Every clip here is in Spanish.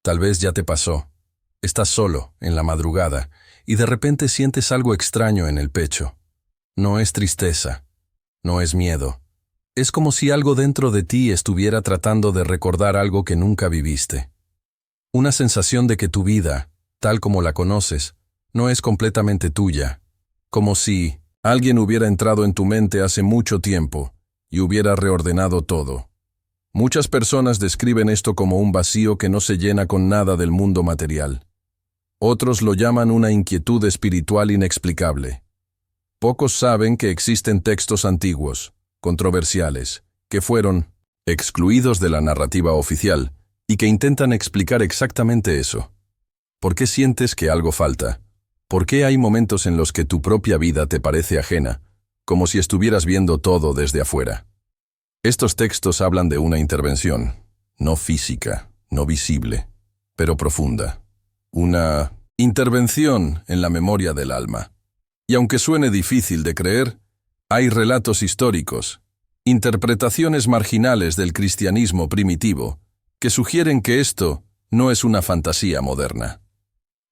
Tal vez ya te pasó. Estás solo, en la madrugada, y de repente sientes algo extraño en el pecho. No es tristeza, no es miedo. Es como si algo dentro de ti estuviera tratando de recordar algo que nunca viviste. Una sensación de que tu vida, tal como la conoces, no es completamente tuya. Como si alguien hubiera entrado en tu mente hace mucho tiempo y hubiera reordenado todo. Muchas personas describen esto como un vacío que no se llena con nada del mundo material. Otros lo llaman una inquietud espiritual inexplicable. Pocos saben que existen textos antiguos, controversiales, que fueron excluidos de la narrativa oficial y que intentan explicar exactamente eso. ¿Por qué sientes que algo falta? ¿Por qué hay momentos en los que tu propia vida te parece ajena, como si estuvieras viendo todo desde afuera? Estos textos hablan de una intervención, no física, no visible, pero profunda. Una intervención en la memoria del alma. Y aunque suene difícil de creer, hay relatos históricos, interpretaciones marginales del cristianismo primitivo, que sugieren que esto no es una fantasía moderna.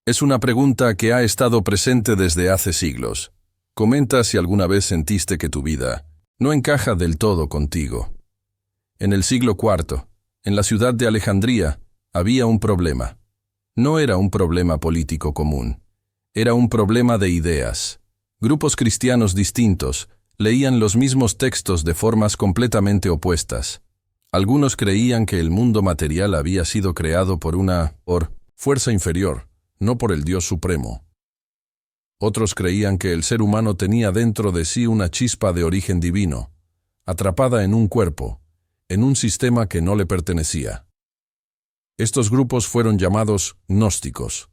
Es una pregunta que ha estado presente desde hace siglos. Comenta si alguna vez sentiste que tu vida no encaja del todo contigo. En el siglo IV, en la ciudad de Alejandría, había un problema. No era un problema político común. Era un problema de ideas. Grupos cristianos distintos leían los mismos textos de formas completamente opuestas. Algunos creían que el mundo material había sido creado por fuerza inferior, no por el Dios Supremo. Otros creían que el ser humano tenía dentro de sí una chispa de origen divino, atrapada en un cuerpo, en un sistema que no le pertenecía. Estos grupos fueron llamados gnósticos.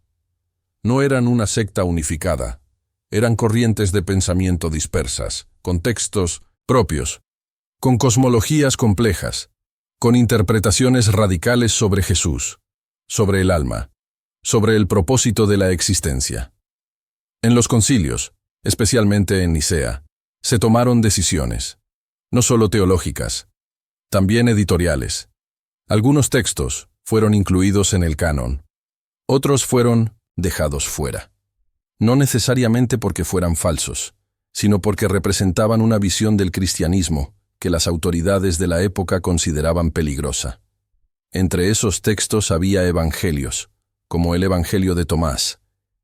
No eran una secta unificada, eran corrientes de pensamiento dispersas, con textos propios, con cosmologías complejas, con interpretaciones radicales sobre Jesús, sobre el alma, sobre el propósito de la existencia. En los concilios, especialmente en Nicea, se tomaron decisiones, no solo teológicas, también editoriales. Algunos textos fueron incluidos en el canon, otros fueron dejados fuera. No necesariamente porque fueran falsos, sino porque representaban una visión del cristianismo que las autoridades de la época consideraban peligrosa. Entre esos textos había evangelios, como el Evangelio de Tomás,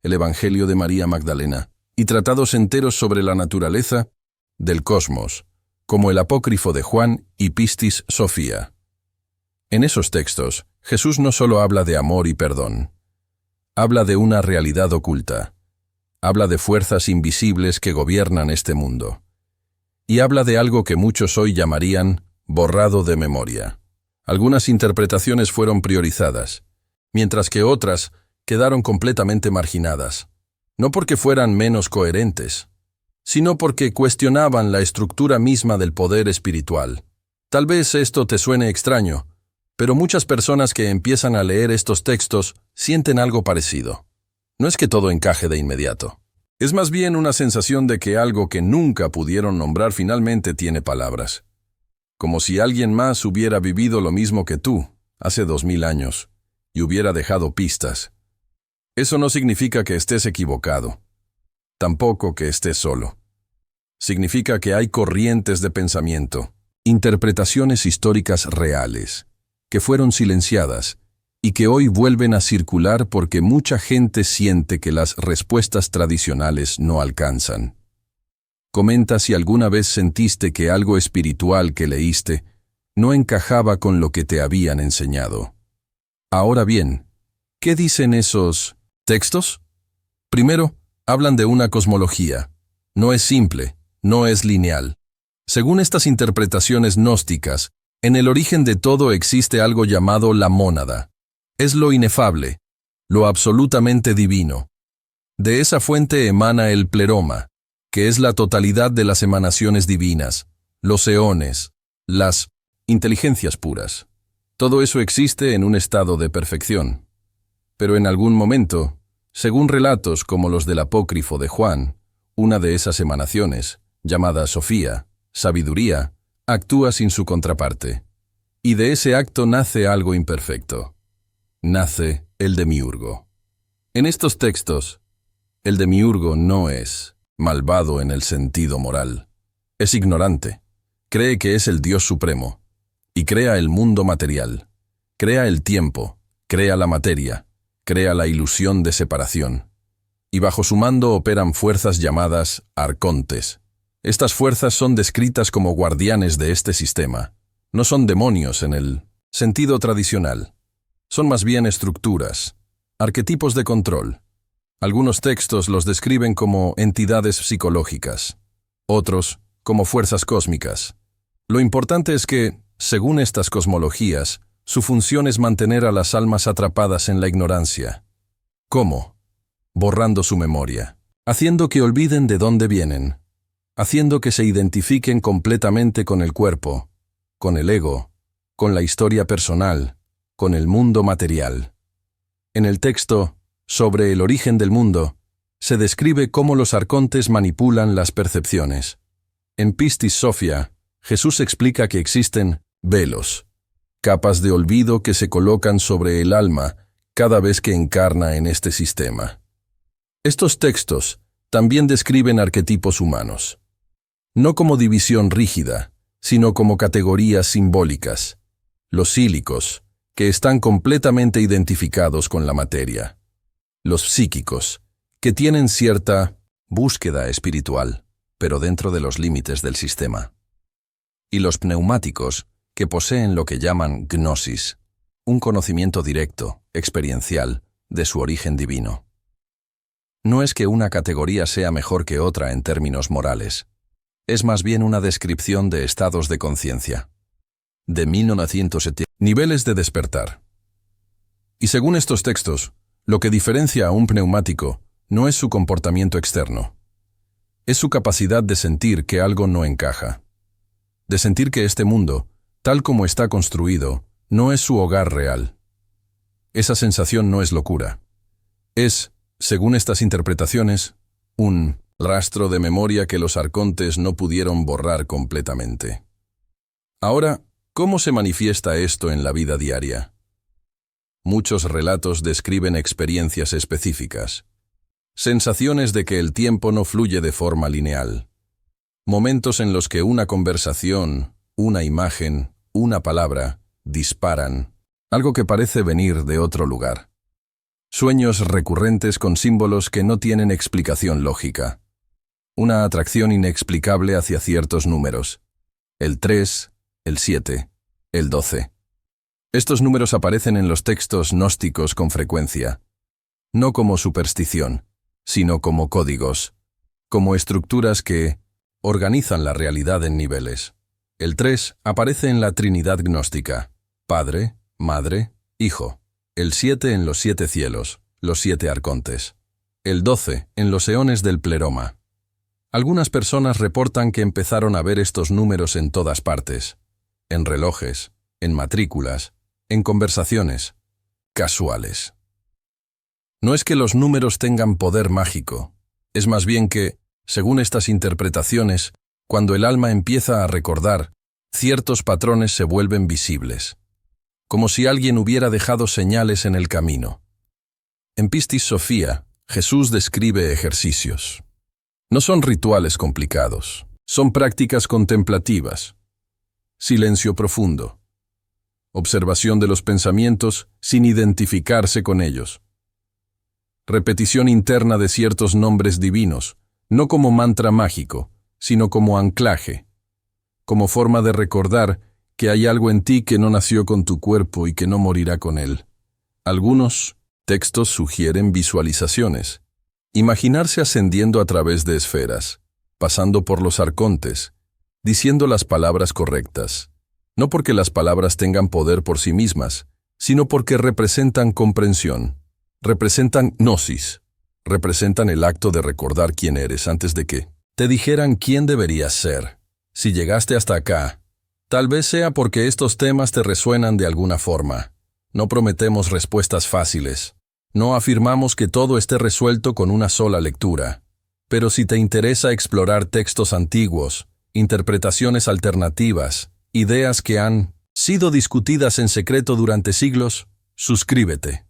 el Evangelio de María Magdalena, y tratados enteros sobre la naturaleza del cosmos, como el Apócrifo de Juan y Pistis Sophia. En esos textos, Jesús no solo habla de amor y perdón, habla de una realidad oculta, habla de fuerzas invisibles que gobiernan este mundo, y habla de algo que muchos hoy llamarían borrado de memoria. Algunas interpretaciones fueron priorizadas, mientras que otras quedaron completamente marginadas, no porque fueran menos coherentes, sino porque cuestionaban la estructura misma del poder espiritual. Tal vez esto te suene extraño, pero muchas personas que empiezan a leer estos textos sienten algo parecido. No es que todo encaje de inmediato. Es más bien una sensación de que algo que nunca pudieron nombrar finalmente tiene palabras. Como si alguien más hubiera vivido lo mismo que tú, hace 2000 años, y hubiera dejado pistas. Eso no significa que estés equivocado. Tampoco que estés solo. Significa que hay corrientes de pensamiento, interpretaciones históricas reales, que fueron silenciadas y que hoy vuelven a circular porque mucha gente siente que las respuestas tradicionales no alcanzan. Comenta si alguna vez sentiste que algo espiritual que leíste no encajaba con lo que te habían enseñado. Ahora bien, ¿qué dicen esos textos? Primero, hablan de una cosmología. No es simple, no es lineal. Según estas interpretaciones gnósticas, en el origen de todo existe algo llamado la mónada. Es lo inefable, lo absolutamente divino. De esa fuente emana el pleroma, que es la totalidad de las emanaciones divinas, los eones, las inteligencias puras. Todo eso existe en un estado de perfección. Pero en algún momento, según relatos como los del Apócrifo de Juan, una de esas emanaciones, llamada Sofía, sabiduría, actúa sin su contraparte. Y de ese acto nace algo imperfecto. Nace El demiurgo. En estos textos, el demiurgo no es malvado en el sentido moral. Es ignorante. Cree que es el Dios supremo. Y crea el mundo material. Crea el tiempo. Crea la materia. Crea la ilusión de separación. Y bajo su mando operan fuerzas llamadas arcontes. Estas fuerzas son descritas como guardianes de este sistema. No son demonios en el sentido tradicional. Son más bien estructuras, arquetipos de control. Algunos textos los describen como entidades psicológicas, otros como fuerzas cósmicas. Lo importante es que, según estas cosmologías, su función es mantener a las almas atrapadas en la ignorancia. ¿Cómo? Borrando su memoria, haciendo que olviden de dónde vienen, haciendo que se identifiquen completamente con el cuerpo, con el ego, con la historia personal, con el mundo material. En el texto, sobre el origen del mundo, se describe cómo los arcontes manipulan las percepciones. En Pistis Sophia, Jesús explica que existen velos, capas de olvido que se colocan sobre el alma cada vez que encarna en este sistema. Estos textos también describen arquetipos humanos, no como división rígida, sino como categorías simbólicas. Los psílicos, que están completamente identificados con la materia. Los psíquicos, que tienen cierta búsqueda espiritual, pero dentro de los límites del sistema. Y los pneumáticos, que poseen lo que llaman gnosis, un conocimiento directo, experiencial, de su origen divino. No es que una categoría sea mejor que otra en términos morales. Es más bien una descripción de estados de conciencia. De 1970. Niveles de despertar. Y según estos textos, lo que diferencia a un pneumático no es su comportamiento externo. Es su capacidad de sentir que algo no encaja. De sentir que este mundo, tal como está construido, no es su hogar real. Esa sensación no es locura. Es, según estas interpretaciones, un rastro de memoria que los arcontes no pudieron borrar completamente. Ahora, ¿cómo se manifiesta esto en la vida diaria? Muchos relatos describen experiencias específicas. Sensaciones de que el tiempo no fluye de forma lineal. Momentos en los que una conversación, una imagen, una palabra, disparan, algo que parece venir de otro lugar. Sueños recurrentes con símbolos que no tienen explicación lógica. Una atracción inexplicable hacia ciertos números. El 3, el 7, el 12. Estos números aparecen en los textos gnósticos con frecuencia, no como superstición, sino como códigos, como estructuras que organizan la realidad en niveles. El 3 aparece en la Trinidad gnóstica, Padre, Madre, Hijo. El 7 en los 7 cielos, los 7 arcontes. El 12 en los eones del pleroma. Algunas personas reportan que empezaron a ver estos números en todas partes, en relojes, en matrículas, en conversaciones, casuales. No es que los números tengan poder mágico, es más bien que, según estas interpretaciones, cuando el alma empieza a recordar, ciertos patrones se vuelven visibles, como si alguien hubiera dejado señales en el camino. En Pistis Sophia, Jesús describe ejercicios. No son rituales complicados, son prácticas contemplativas. Silencio profundo. Observación de los pensamientos sin identificarse con ellos. Repetición interna de ciertos nombres divinos, no como mantra mágico, sino como anclaje, como forma de recordar que hay algo en ti que no nació con tu cuerpo y que no morirá con él. Algunos textos sugieren visualizaciones. Imaginarse ascendiendo a través de esferas, pasando por los arcontes, diciendo las palabras correctas, no porque las palabras tengan poder por sí mismas, sino porque representan comprensión, representan gnosis, representan el acto de recordar quién eres antes de que te dijeran quién deberías ser. Si llegaste hasta acá, tal vez sea porque estos temas te resuenan de alguna forma. No prometemos respuestas fáciles. No afirmamos que todo esté resuelto con una sola lectura. Pero si te interesa explorar textos antiguos, interpretaciones alternativas, ideas que han sido discutidas en secreto durante siglos, suscríbete.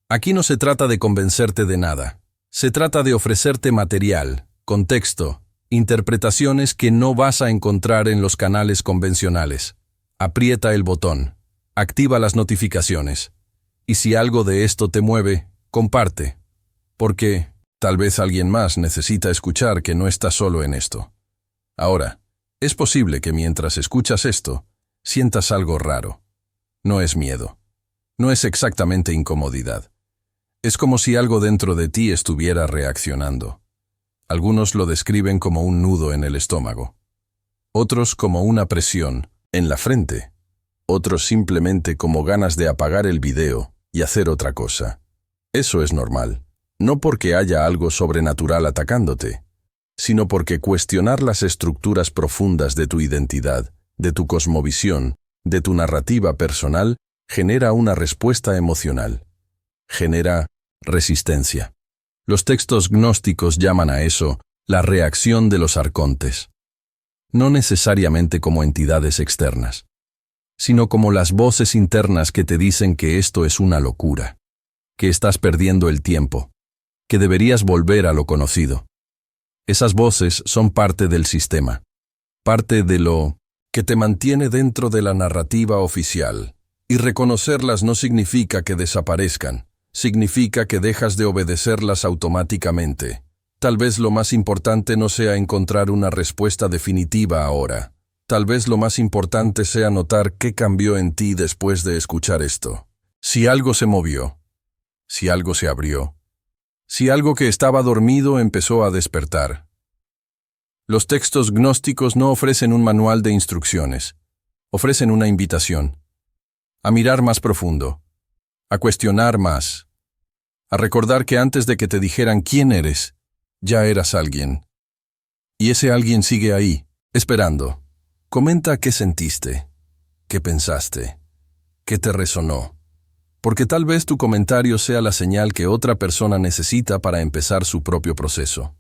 Aquí no se trata de convencerte de nada. Se trata de ofrecerte material, contexto, interpretaciones que no vas a encontrar en los canales convencionales. Aprieta el botón. Activa las notificaciones. Y si algo de esto te mueve, comparte. Porque tal vez alguien más necesita escuchar que no estás solo en esto. Ahora, es posible que mientras escuchas esto, sientas algo raro. No es miedo. No es exactamente incomodidad. Es como si algo dentro de ti estuviera reaccionando. Algunos lo describen como un nudo en el estómago. Otros como una presión en la frente. Otros simplemente como ganas de apagar el video y hacer otra cosa. Eso es normal. No porque haya algo sobrenatural atacándote, sino porque cuestionar las estructuras profundas de tu identidad, de tu cosmovisión, de tu narrativa personal, genera una respuesta emocional. Genera resistencia. Los textos gnósticos llaman a eso la reacción de los arcontes. No necesariamente como entidades externas, sino como las voces internas que te dicen que esto es una locura, que estás perdiendo el tiempo, que deberías volver a lo conocido. Esas voces son parte del sistema, parte de lo que te mantiene dentro de la narrativa oficial. Y reconocerlas no significa que desaparezcan, significa que dejas de obedecerlas automáticamente. Tal vez lo más importante no sea encontrar una respuesta definitiva ahora. Tal vez lo más importante sea notar qué cambió en ti después de escuchar esto. Si algo se movió, si algo se abrió, si algo que estaba dormido empezó a despertar. Los textos gnósticos no ofrecen un manual de instrucciones, ofrecen una invitación. A mirar más profundo, a cuestionar más, a recordar que antes de que te dijeran quién eres, ya eras alguien. Y ese alguien sigue ahí, esperando. Comenta qué sentiste, qué pensaste, qué te resonó, porque tal vez tu comentario sea la señal que otra persona necesita para empezar su propio proceso.